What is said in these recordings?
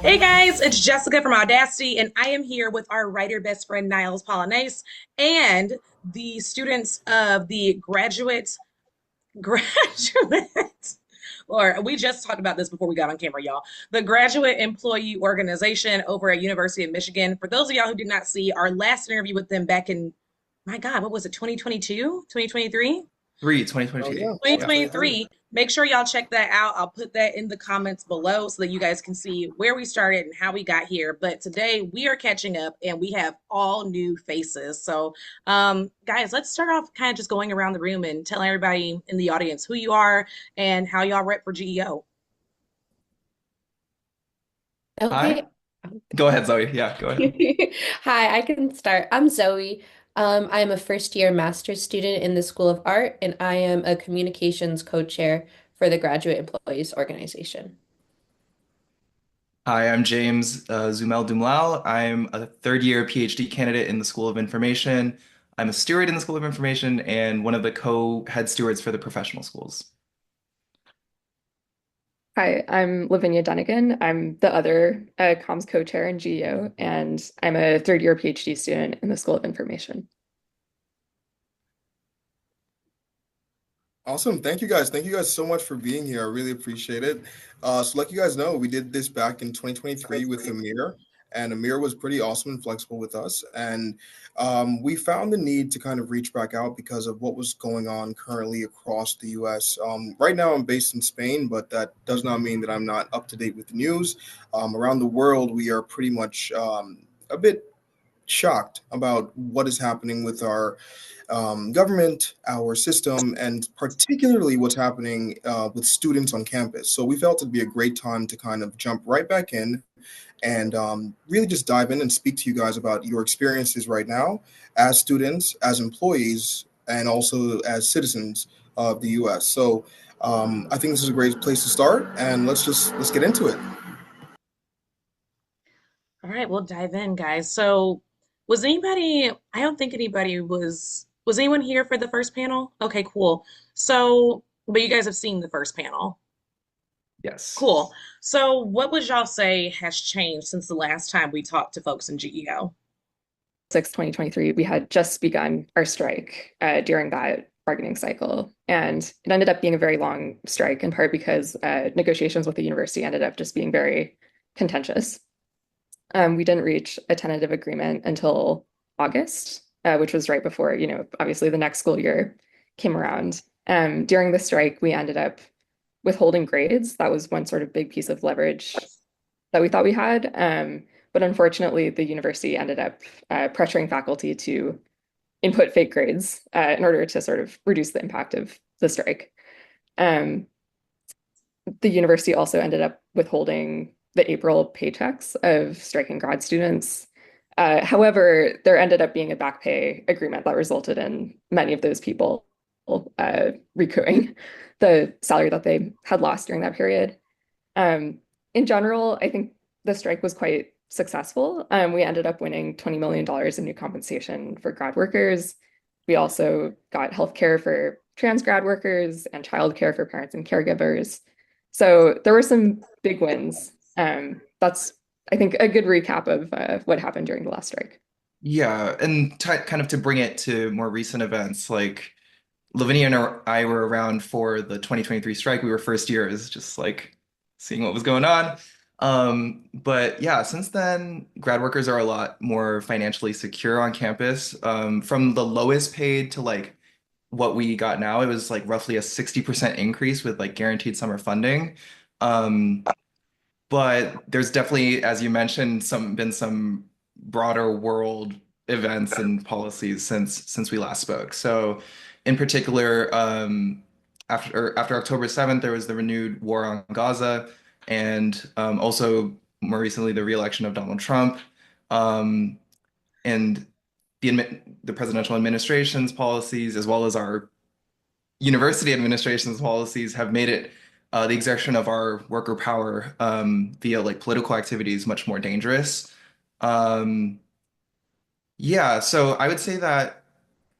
Hey guys, it's Jessica from Audacity, and I am here with our writer best friend Niles Polonais and the students of the graduate, or we just talked about this before we got on camera, y'all. The Graduate Employee Organization over at University of Michigan. For those of y'all who did not see our last interview with them back in, my God, what was it, 2022, 2023? Three, Oh 2023. yeah, Yeah. 2023. 2023. Make sure y'all check that out. I'll put that in the comments below so that you guys can see where we started and how we got here. But today we are catching up and we have all new faces. So, guys, let's start off kind of just going around the room and telling everybody in the audience who you are and how y'all rep for GEO. Hi. Okay. Go ahead, Zoe. Yeah, go ahead. Hi, I can start. I'm Zoe. I am a first year master's student in the School of Art, and I am a communications co-chair for the Graduate Employees Organization. Hi, I'm James Zumel Dumlao. I'm a third year PhD candidate in the School of Information. I'm a steward in the School of Information and one of the co-head stewards for the professional schools. Hi, I'm Lavinia Dunnigan. I'm the other comms co-chair in GEO, and I'm a third year PhD student in the School of Information. Awesome. Thank you guys. Thank you guys so much for being here. I really appreciate it. So like you guys know, we did this back in 2023 with Amir, and Amir was pretty awesome and flexible with us. And we found the need to kind of reach back out because of what was going on currently across the US. Right now, I'm based in Spain, but that does not mean that I'm not up to date with the news. Around the world, we are pretty much a bit shocked about what is happening with our government, our system, and particularly what's happening with students on campus. So we felt it'd be a great time to kind of jump right back in and really just dive in and speak to you guys about your experiences right now as students, as employees, and also as citizens of the U.S. So I think this is a great place to start, and let's get into it. All right, we'll dive in, guys. So, was anybody, I don't think anybody was anyone here for the first panel? Okay, cool. So, but you guys have seen the first panel. Yes. Cool. So, what would y'all say has changed since the last time we talked to folks in GEO? 2023, we had just begun our strike during that bargaining cycle. And it ended up being a very long strike, in part because negotiations with the university ended up just being very contentious. We didn't reach a tentative agreement until August, which was right before, obviously the next school year came around. During the strike, we ended up withholding grades. That was one sort of big piece of leverage that we thought we had. But unfortunately, the university ended up pressuring faculty to input fake grades in order to sort of reduce the impact of the strike. Um, the university also ended up withholding the April paychecks of striking grad students. However, there ended up being a back pay agreement that resulted in many of those people recouping the salary that they had lost during that period. In general, I think the strike was quite successful. We ended up winning $20 million in new compensation for grad workers. We also got healthcare for trans grad workers and childcare for parents and caregivers. So there were some big wins. That's, I think, a good recap of what happened during the last strike. Yeah, and kind of to bring it to more recent events, like Lavinia and I were around for the 2023 strike. We were first years, just like seeing what was going on. But yeah, since then, grad workers are a lot more financially secure on campus. From the lowest paid to like what we got now, it was like roughly a 60% increase with like guaranteed summer funding. Um, but there's definitely, as you mentioned, some broader world events and policies since we last spoke. So, in particular, after October 7th, there was the renewed war on Gaza, and also more recently the re-election of Donald Trump, um, and the presidential administration's policies, as well as our university administration's policies have made it the exertion of our worker power via like political activities much more dangerous. Um, yeah, so I would say that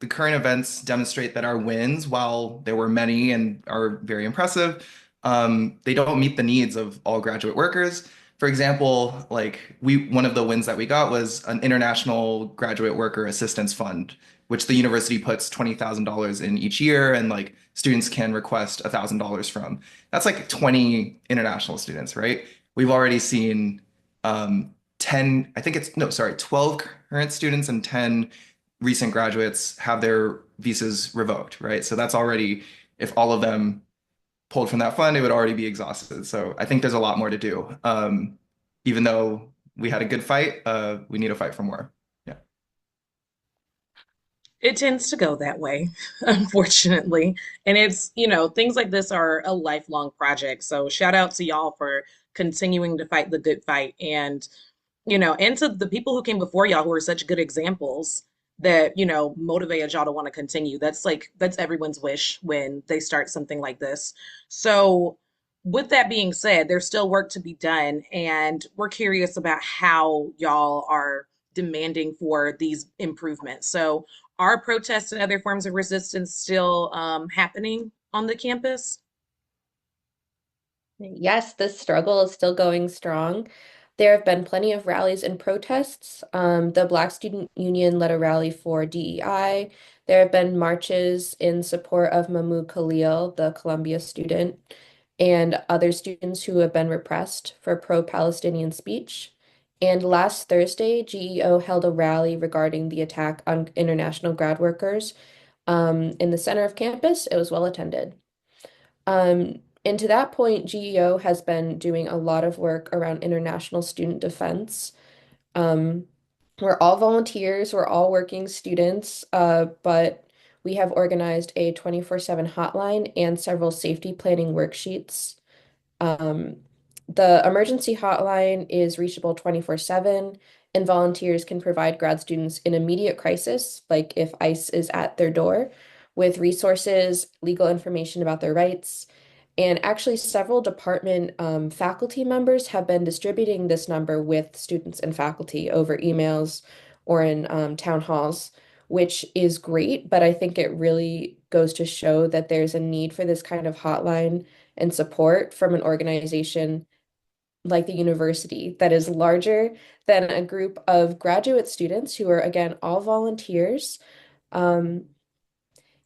the current events demonstrate that our wins, while there were many and are very impressive, they don't meet the needs of all graduate workers for example, like one of the wins that we got was an International Graduate Worker Assistance Fund, which the university puts $20,000 in each year, and like students can request $1,000 from. That's like 20 international students, right? We've already seen 10, I think it's no, sorry, 12 current students and 10 recent graduates have their visas revoked, right? So that's already, if all of them pulled from that fund, it would already be exhausted. So I think there's a lot more to do. Even though we had a good fight, we need to fight for more. Yeah. It tends to go that way, unfortunately. And it's, things like this are a lifelong project. So shout out to y'all for continuing to fight the good fight. And to the people who came before y'all who are such good examples that, motivated y'all to want to continue. That's everyone's wish when they start something like this. So, with that being said, there's still work to be done, and we're curious about how y'all are demanding for these improvements. So, are protests and other forms of resistance still happening on the campus? Yes, this struggle is still going strong. There have been plenty of rallies and protests. The Black Student Union led a rally for DEI. There have been marches in support of Mahmoud Khalil, the Columbia student, and other students who have been repressed for pro-Palestinian speech. And last Thursday, GEO held a rally regarding the attack on international grad workers in the center of campus. It was well attended. And to that point, GEO has been doing a lot of work around international student defense. Um, we're all volunteers, we're all working students, but we have organized a 24/7 hotline and several safety planning worksheets. Um, the emergency hotline is reachable 24/7, and volunteers can provide grad students in immediate crisis, like if ICE is at their door, with resources, legal information about their rights. And actually, several department faculty members have been distributing this number with students and faculty over emails or in town halls, which is great. But I think it really goes to show that there's a need for this kind of hotline and support from an organization like the university that is larger than a group of graduate students who are, again, all volunteers. Um,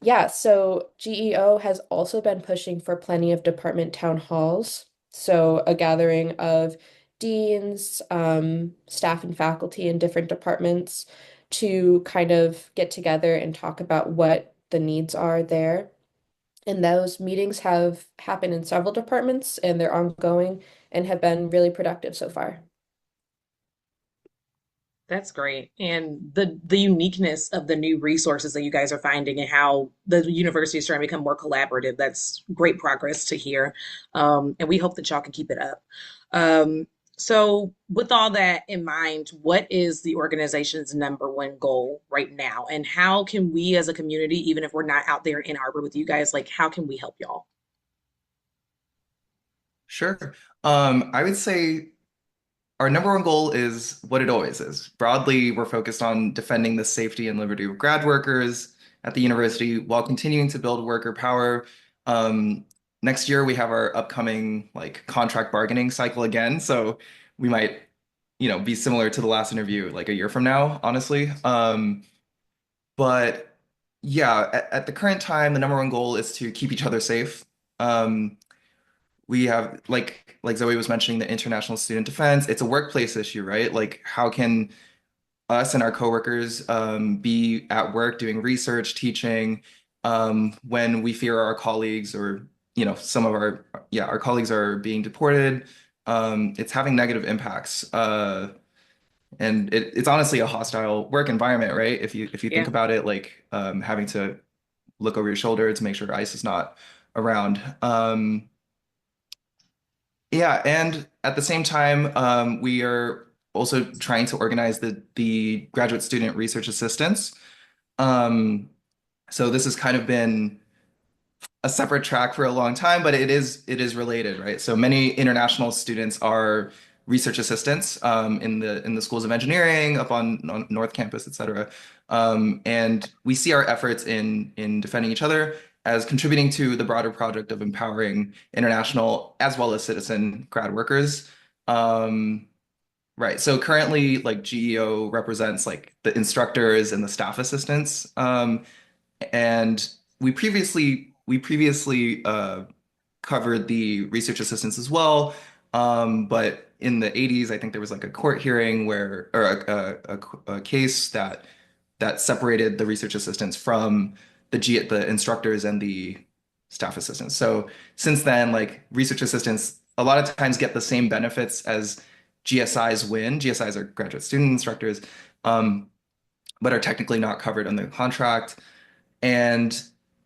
yeah, so GEO has also been pushing for plenty of department town halls. So a gathering of deans, staff and faculty in different departments to kind of get together and talk about what the needs are there. And those meetings have happened in several departments and they're ongoing and have been really productive so far. That's great. And the uniqueness of the new resources that you guys are finding and how the university is trying to become more collaborative, that's great progress to hear. And we hope that y'all can keep it up. So with all that in mind, what is the organization's number one goal right now? And how can we as a community, even if we're not out there in Ann Arbor with you guys, like how can we help y'all? Sure. I would say our number one goal is what it always is. Broadly, we're focused on defending the safety and liberty of grad workers at the university while continuing to build worker power. Um, Next year, we have our upcoming like contract bargaining cycle again, so we might, be similar to the last interview like a year from now, honestly. But yeah, at the current time, the number one goal is to keep each other safe. Um, we have like Zoe was mentioning the international student defense. It's a workplace issue, right? Like how can us and our coworkers be at work doing research, teaching when we fear our colleagues or some of our colleagues are being deported. It's having negative impacts. And it's honestly a hostile work environment, right? If you think Yeah. about it, like having to look over your shoulder to make sure ICE is not around. Yeah, and at the same time, we are also trying to organize the graduate student research assistants. Um, so this has kind of been a separate track for a long time, but it is related, right? So many international students are research assistants in the schools of engineering up on North Campus, et cetera. And we see our efforts in defending each other as contributing to the broader project of empowering international as well as citizen grad workers. Um, right. So currently, like GEO represents like the instructors and the staff assistants. And we previously covered the research assistants as well. But in the 80s, I think there was like a court hearing where, or a case that separated the research assistants from the instructors and the staff assistants. So since then, like research assistants a lot of times get the same benefits as GSIs win. GSIs are graduate student instructors, um, but are technically not covered under the contract. And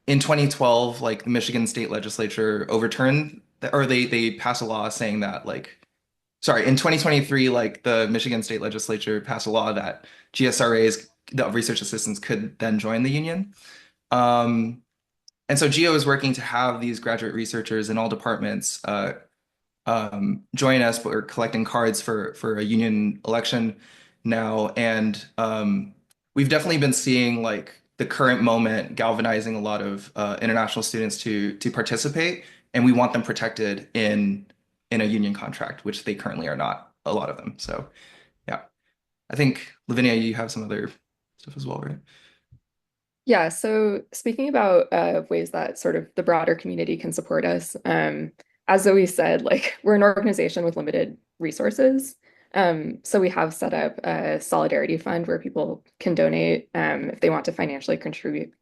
in 2012, like the Michigan State Legislature overturned, or they passed a law saying that like, sorry, in 2023, like the Michigan State Legislature passed a law that GSRAs, the research assistants, could then join the union. Um, and so GEO is working to have these graduate researchers in all departments join us, but we're collecting cards for a union election now, and we've definitely been seeing like the current moment galvanizing a lot of international students to participate, and we want them protected in a union contract, which they currently are not, a lot of them. So yeah, I think Lavinia, you have some other stuff as well, right? Yeah, so speaking about ways that sort of the broader community can support us, as Zoe said, like we're an organization with limited resources. So we have set up a solidarity fund where people can donate if they want to financially contribute.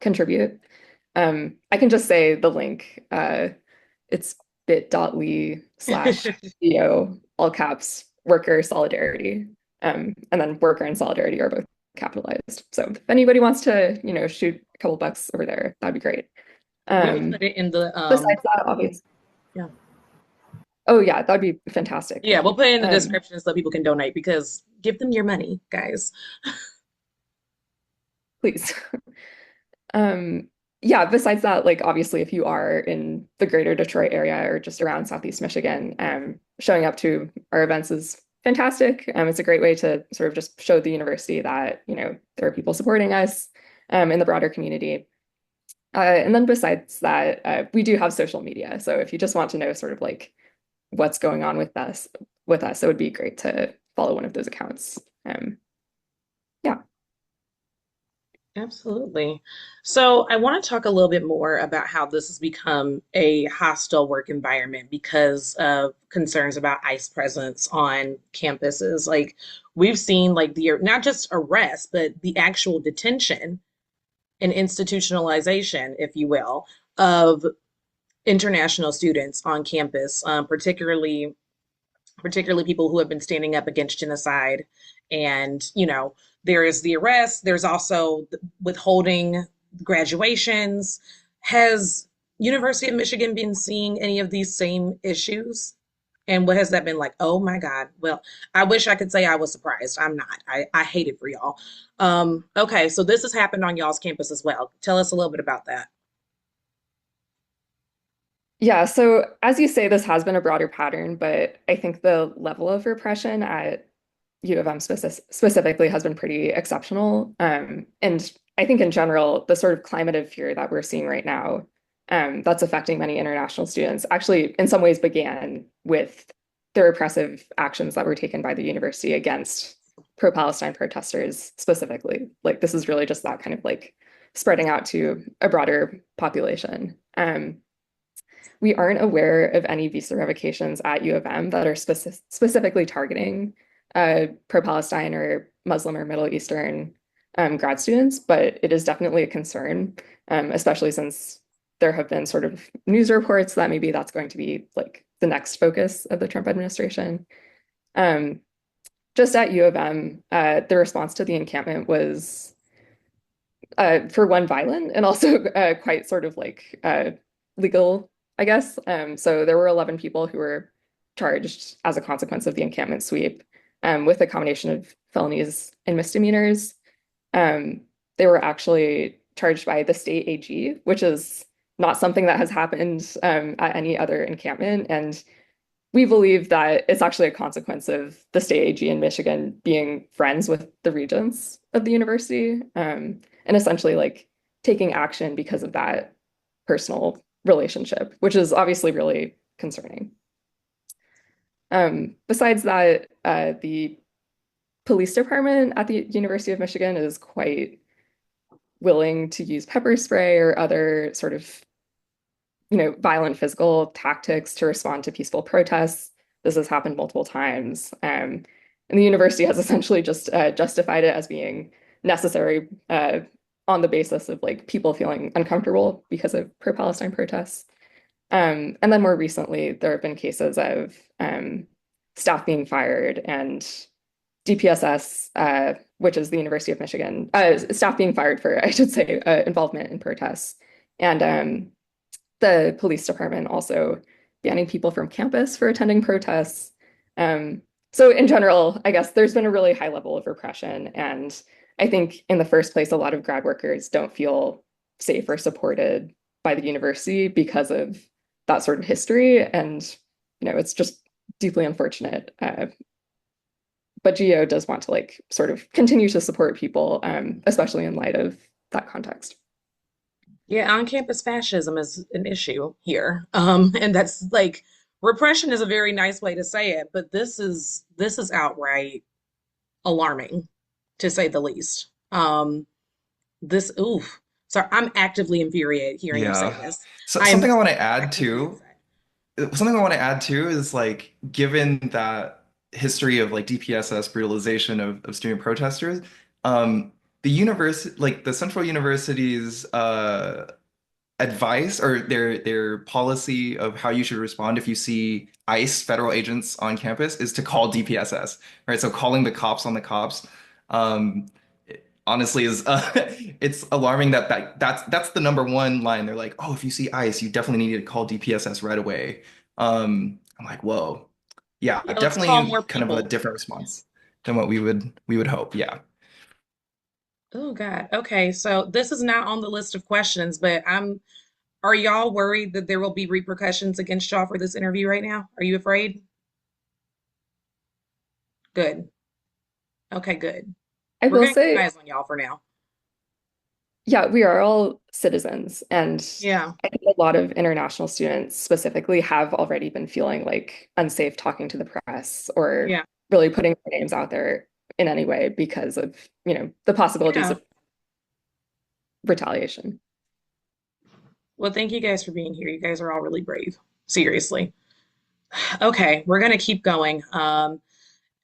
I can just say the link. It's bit.ly/EO, all caps, worker solidarity. And then worker and solidarity are both capitalized. So if anybody wants to, shoot a couple bucks over there, that'd be great. We'll put it in the Besides that, obviously. yeah. Oh yeah, that'd be fantastic. Yeah, Thank we'll you. put it in the description so people can donate because give them your money, guys. Please. Yeah, besides that, like obviously if you are in the greater Detroit area or just around Southeast Michigan, showing up to our events is fantastic. It's a great way to sort of just show the university that, there are people supporting us in the broader community. And then besides that, we do have social media. So if you just want to know sort of like what's going on with us, it would be great to follow one of those accounts. Yeah. Absolutely. So I want to talk a little bit more about how this has become a hostile work environment because of concerns about ICE presence on campuses. Like we've seen like the not just arrest, but the actual detention and institutionalization, if you will, of international students on campus, particularly people who have been standing up against genocide. And, there is the arrest, there's also withholding graduations. Has University of Michigan been seeing any of these same issues? And what has that been like? Oh my God. Well, I wish I could say I was surprised. I'm not. I hate it for y'all. Okay, so this has happened on y'all's campus as well. Tell us a little bit about that. Yeah, so as you say, this has been a broader pattern, but I think the level of repression at U of M specifically has been pretty exceptional. And I think in general, the sort of climate of fear that we're seeing right now, that's affecting many international students, actually in some ways began with the repressive actions that were taken by the university against pro-Palestine protesters specifically. Like this is really just that kind of like spreading out to a broader population. We aren't aware of any visa revocations at U of M that are specifically targeting pro-Palestine or Muslim or Middle Eastern grad students, but it is definitely a concern, especially since there have been sort of news reports that maybe that's going to be like the next focus of the Trump administration. Just at U of M, the response to the encampment was, for one, violent and also quite sort of like legal, I guess. So there were 11 people who were charged as a consequence of the encampment sweep with a combination of felonies and misdemeanors. They were actually charged by the state AG, which is not something that has happened at any other encampment. And we believe that it's actually a consequence of the state AG in Michigan being friends with the regents of the university and essentially like taking action because of that personal relationship, which is obviously really concerning. Besides that, the police department at the University of Michigan is quite willing to use pepper spray or other sort of, violent physical tactics to respond to peaceful protests. This has happened multiple times. And the university has essentially just justified it as being necessary on the basis of like people feeling uncomfortable because of pro-Palestine protests. And then more recently, there have been cases of staff being fired and DPSS, which is the University of Michigan, staff being fired for, I should say, involvement in protests. And the police department also banning people from campus for attending protests. So in general, I guess there's been a really high level of repression. And I think in the first place, a lot of grad workers don't feel safe or supported by the university because of that sort of history. And, it's just deeply unfortunate. But GEO does want to like sort of continue to support people, especially in light of that context. Yeah, on-campus fascism is an issue here. And that's like repression is a very nice way to say it, but this is outright alarming, to say the least. This oof. So I'm actively infuriated hearing you say Yeah. this. So I am something I want to add actively too, something I want to add too is like given that history of like DPSS brutalization of student protesters, the university like the Central University's advice or their policy of how you should respond if you see ICE federal agents on campus is to call DPSS, right? So calling the cops on the cops, um, honestly is it's alarming that's the number one line. They're like, oh, if you see ICE, you definitely need to call DPSS right away. I'm like, whoa, yeah, Yeah, let's call definitely more kind of a people. different response than what we would hope. Yeah. Oh God. Okay, so this is not on the list of questions, but are y'all worried that there will be repercussions against y'all for this interview right now? Are you afraid? Good. Okay, good. I We're will gonna keep say, eyes on y'all for now. yeah, we are all citizens. And Yeah. I think a lot of international students specifically have already been feeling like unsafe talking to the press or Yeah. really putting their names out there in any way because of, the possibilities Yeah. of retaliation. Well, thank you guys for being here. You guys are all really brave. Seriously. Okay, we're gonna keep going.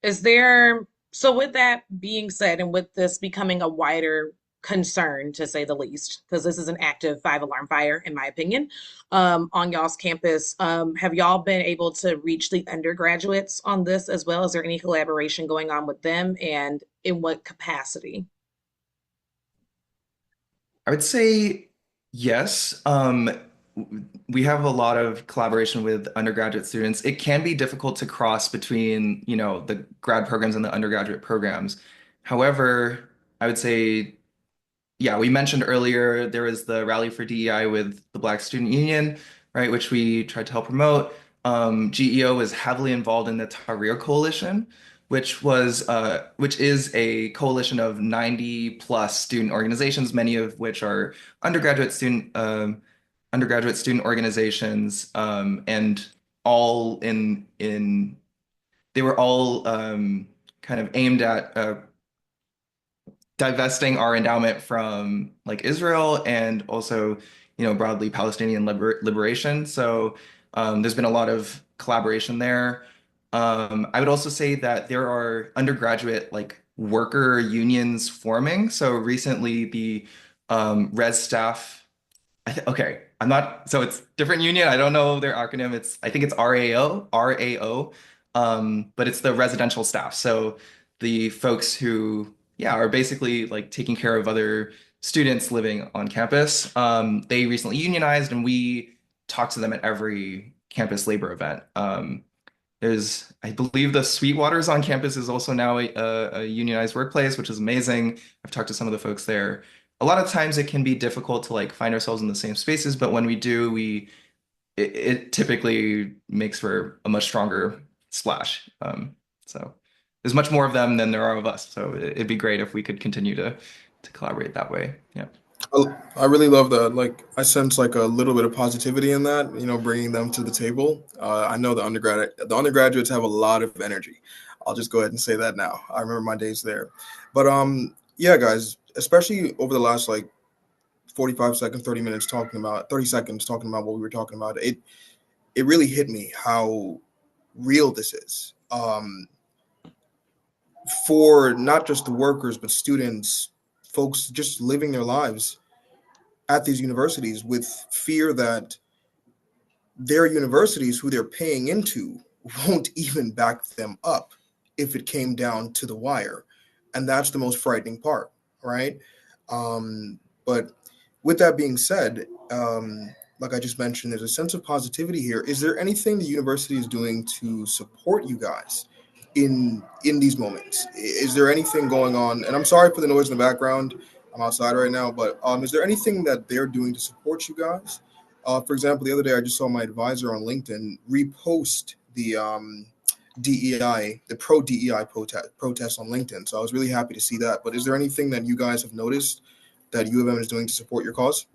Is there, so with that being said, and with this becoming a wider concern, to say the least, because this is an active five-alarm fire, in my opinion, on y'all's campus, have y'all been able to reach the undergraduates on this as well? Is there any collaboration going on with them, and in what capacity? I would say yes. We have a lot of collaboration with undergraduate students. It can be difficult to cross between, the grad programs and the undergraduate programs. However, I would say yeah, we mentioned earlier there was the Rally for DEI with the Black Student Union, right, which we tried to help promote. GEO was heavily involved in the Tahrir Coalition, which is a coalition of 90 plus student organizations, many of which are undergraduate student undergraduate student organizations, and all in they were all kind of aimed at divesting our endowment from like Israel and also, broadly Palestinian liberation. So there's been a lot of collaboration there. I would also say that there are undergraduate like worker unions forming. So recently the res staff okay, I'm not, so it's different union. I don't know their acronym. I think it's RAO, but it's the residential staff. So the folks who, yeah, are basically like taking care of other students living on campus. They recently unionized and we talk to them at every campus labor event. I believe the Sweetwater's on campus is also now a unionized workplace, which is amazing. I've talked to some of the folks there. A lot of times it can be difficult to like find ourselves in the same spaces, but when we do, it typically makes for a much stronger splash. So there's much more of them than there are of us. So it'd be great if we could continue to collaborate that way. Yeah. I really love that. Like, I sense like a little bit of positivity in that. Bringing them to the table. I know the undergraduates have a lot of energy. I'll just go ahead and say that now. I remember my days there. But yeah, guys, especially over the last like 45 seconds, 30 seconds talking about what we were talking about. It really hit me how real this is. For not just the workers, but students, folks just living their lives at these universities with fear that their universities, who they're paying into, won't even back them up if it came down to the wire. And that's the most frightening part, right? But with that being said, like I just mentioned, there's a sense of positivity here. Is there anything the university is doing to support you guys in these moments? Is there anything going on? And I'm sorry for the noise in the background. I'm outside right now, but is there anything that they're doing to support you guys? For example, the other day I just saw my advisor on LinkedIn repost the DEI, the pro DEI protest on LinkedIn. So I was really happy to see that. But is there anything that you guys have noticed that U of M is doing to support your cause?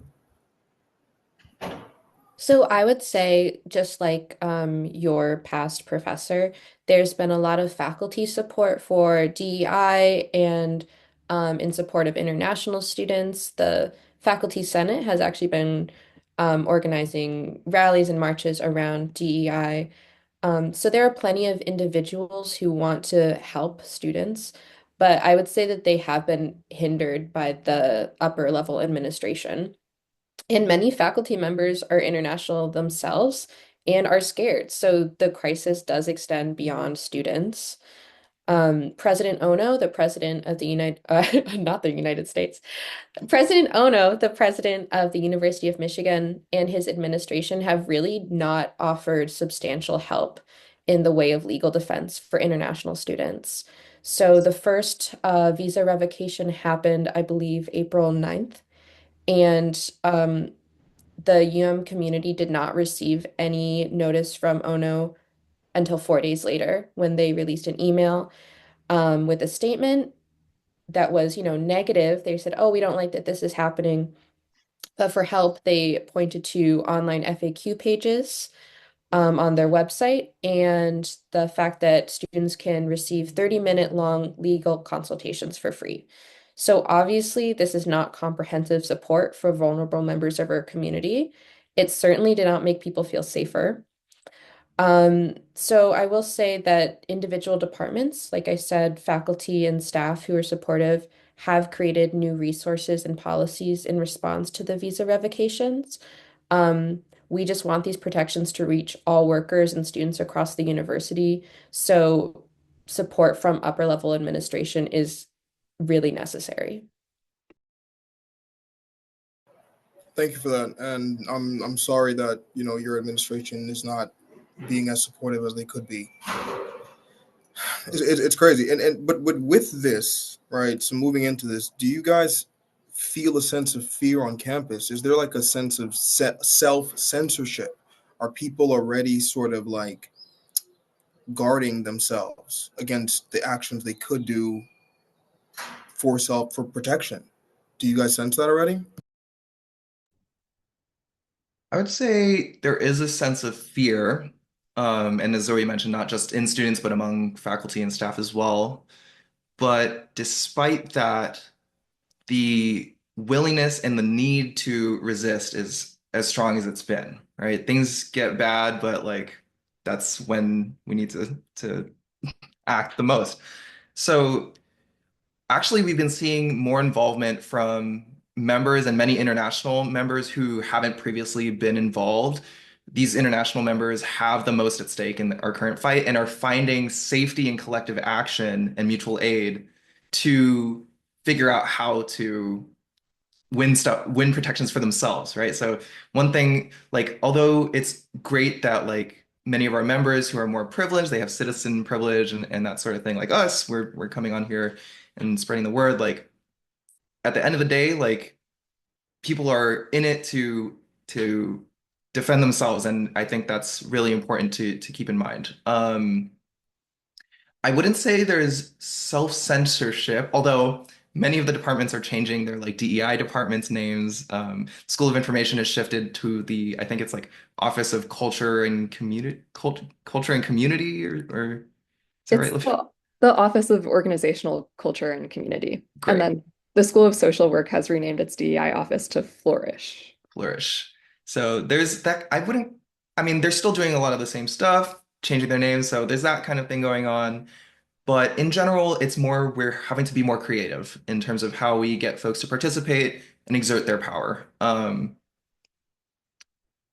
So I would say, just like your past professor, there's been a lot of faculty support for DEI and in support of international students. The Faculty Senate has actually been organizing rallies and marches around DEI. So there are plenty of individuals who want to help students, but I would say that they have been hindered by the upper level administration. And many faculty members are international themselves and are scared. So the crisis does extend beyond students. President Ono, the president of the not the United States, President Ono, the president of the University of Michigan, and his administration have really not offered substantial help in the way of legal defense for international students. So the first visa revocation happened, I believe, April 9th. And the UM community did not receive any notice from Ono until 4 days later when they released an email with a statement that was, negative. They said, "Oh, we don't like that this is happening." But for help, they pointed to online FAQ pages on their website and the fact that students can receive 30-minute long legal consultations for free. So obviously, this is not comprehensive support for vulnerable members of our community. It certainly did not make people feel safer. So I will say that individual departments, like I said, faculty and staff who are supportive, have created new resources and policies in response to the visa revocations. We just want these protections to reach all workers and students across the university. So support from upper level administration is really necessary. Thank you for that. And I'm sorry that, your administration is not being as supportive as they could be. It's crazy. But with this, right? So moving into this, do you guys feel a sense of fear on campus? Is there like a sense of self-censorship? Are people already sort of like guarding themselves against the actions they could do for protection? Do you guys sense that already? I would say there is a sense of fear, and as Zoe mentioned, not just in students, but among faculty and staff as well. But despite that, the willingness and the need to resist is as strong as it's been, right? Things get bad, but like that's when we need to act the most. So actually, we've been seeing more involvement from members and many international members who haven't previously been involved. These international members have the most at stake in our current fight and are finding safety and collective action and mutual aid to figure out how to win protections for themselves, right? So one thing, like, although it's great that like many of our members who are more privileged, they have citizen privilege and that sort of thing, like us, we're coming on here and spreading the word. Like at the end of the day, like people are in it to defend themselves, and I think that's really important to keep in mind. I wouldn't say there's self-censorship, although many of the departments are changing their like DEI departments names. School of Information has shifted to the, I think it's like Office of Culture and Culture and Community, or is that right, It's Liv? the Office of Organizational Culture and Community. And Great. then the School of Social Work has renamed its DEI office to Flourish. Flourish. So there's that. I wouldn't, I mean, they're still doing a lot of the same stuff, changing their names. So there's that kind of thing going on. But in general, it's more we're having to be more creative in terms of how we get folks to participate and exert their power.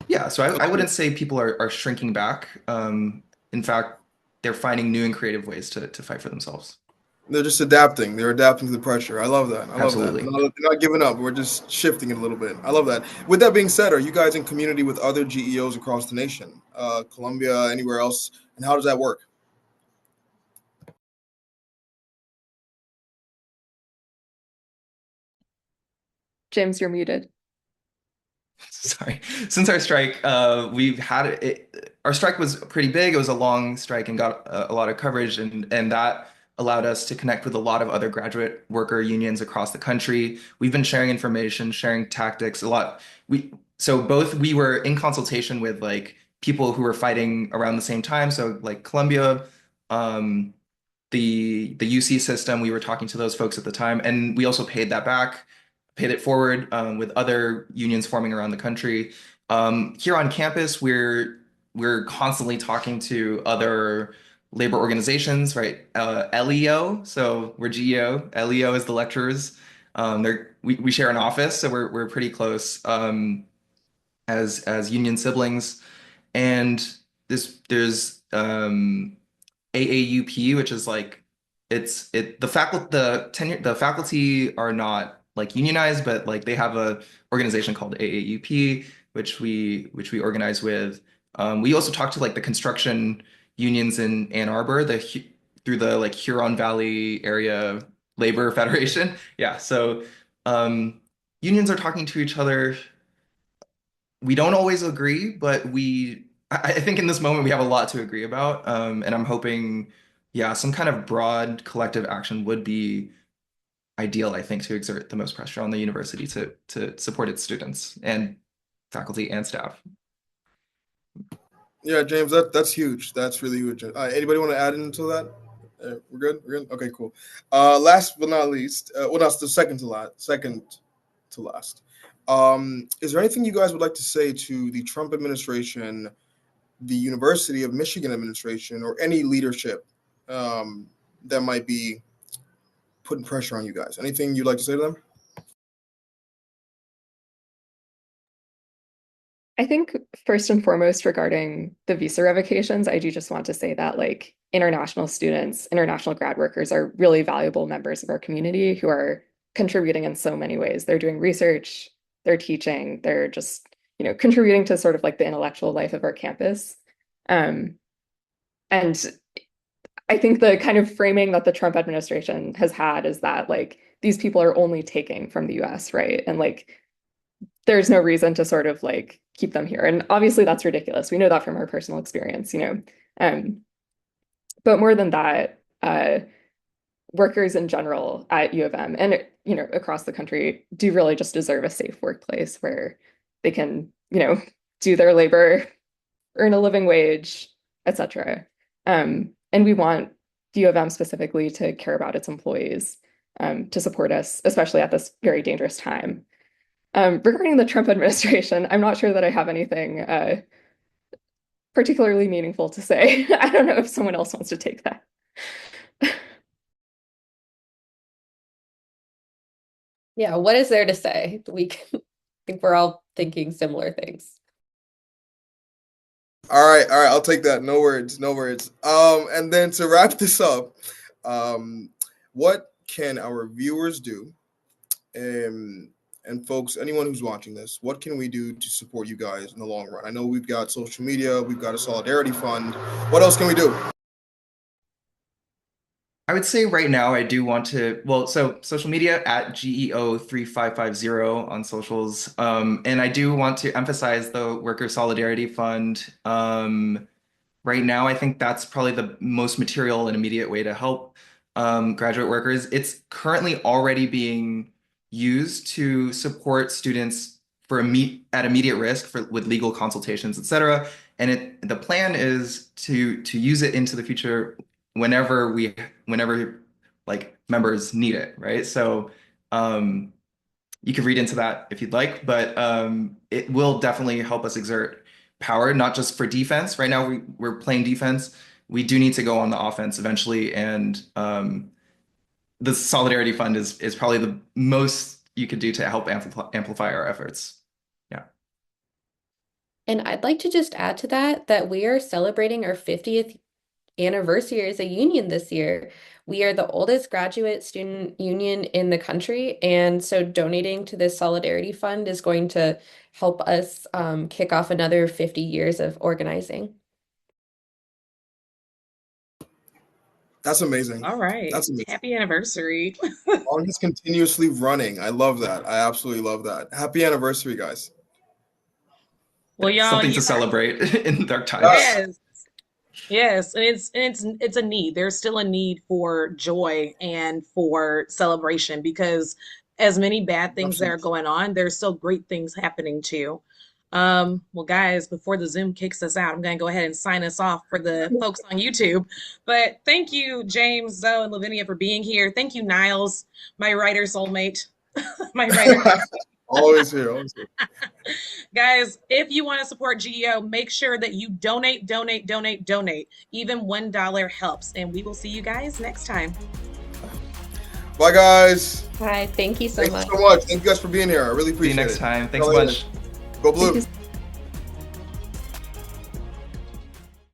Yeah, so I Okay. wouldn't say people are shrinking back. In fact, they're finding new and creative ways to fight for themselves. They're just adapting. They're adapting to the pressure. I love that. I love that. Absolutely. They're not giving up. We're just shifting it a little bit. I love that. With that being said, are you guys in community with other GEOs across the nation, Colombia, anywhere else? And how does that work? James, you're muted. Sorry. Since our strike, we've had it. Our strike was pretty big. It was a long strike and got a lot of coverage, and that allowed us to connect with a lot of other graduate worker unions across the country. We've been sharing information, sharing tactics a lot. We were in consultation with like people who were fighting around the same time. So like Columbia, um, the UC system, we were talking to those folks at the time, and we also paid that back, paid it forward with other unions forming around the country. Here on campus, we're constantly talking to other labor organizations, right? LEO, so we're GEO. LEO is the lecturers. We share an office, so we're pretty close as union siblings. And there's AAUP, which is like the faculty are not like unionized, but like they have a organization called AAUP, which we organize with. We also talk to like the construction unions in Ann Arbor, through the like Huron Valley Area Labor Federation. Yeah, so um, unions are talking to each other. We don't always agree, but I think in this moment we have a lot to agree about. And I'm hoping, yeah, some kind of broad collective action would be ideal, I think, to exert the most pressure on the university to support its students and faculty and staff. Yeah, James, that's huge. That's really huge. Anybody want to add into that? We're good. We're good. Okay, cool. Last but not least, well, that's the second to last. Second to last. Is there anything you guys would like to say to the Trump administration, the University of Michigan administration, or any leadership that might be putting pressure on you guys? Anything you'd like to say to them? I think first and foremost regarding the visa revocations, I do just want to say that like international students, international grad workers are really valuable members of our community who are contributing in so many ways. They're doing research, they're teaching, they're just, contributing to sort of like the intellectual life of our campus. Um, and I think the kind of framing that the Trump administration has had is that like these people are only taking from the US, right? And like there's no reason to sort of like keep them here. And obviously that's ridiculous. We know that from our personal experience. Um, but more than that, workers in general at U of M and across the country do really just deserve a safe workplace where they can, do their labor, earn a living wage, etc. And we want U of M specifically to care about its employees, to support us, especially at this very dangerous time. Regarding the Trump administration, I'm not sure that I have anything particularly meaningful to say. I don't know if someone else wants to take that. Yeah, what is there to say? I think we're all thinking similar things. All right, I'll take that. No words, no words. And then to wrap this up, um, what can our viewers do? And folks, anyone who's watching this, what can we do to support you guys in the long run? I know we've got social media, we've got a solidarity fund. What else can we do? I would say right now I do want to, well, so social media at GEO3550 on socials. And I do want to emphasize the Worker Solidarity Fund. Right now, I think that's probably the most material and immediate way to help. graduate workers. It's currently already being used to support students for at immediate risk with legal consultations, etc. And the plan is to use it into the future whenever like members need it, right? So you can read into that if you'd like, but it will definitely help us exert power, not just for defense. Right now we're playing defense. We do need to go on the offense eventually, and the Solidarity Fund is probably the most you could do to help amplify our efforts. Yeah. And I'd like to just add to that we are celebrating our 50th anniversary as a union this year. We are the oldest graduate student union in the country, and so donating to this Solidarity Fund is going to help us kick off another 50 years of organizing. That's amazing. All right. That's amazing. Happy anniversary. Longest continuously running. I love that. I absolutely love that. Happy anniversary, guys. Well, y'all, something to celebrate in dark times. Yes. Yes, and it's a need. There's still a need for joy and for celebration, because as many bad things that are going on, there's still great things happening too. Well, guys, before the Zoom kicks us out, I'm going to go ahead and sign us off for the folks on YouTube. But thank you, James, Zoe, and Lavinia, for being here. Thank you, Niles, my writer soulmate, my writer. Always here, always here. Guys, if you want to support GEO, make sure that you donate. Even $1 helps. And we will see you guys next time. Bye, guys. Hi, thank you so much. Thank you so much. Thank you guys for being here. I really appreciate it. See you next time. Thanks so much. Go Blue.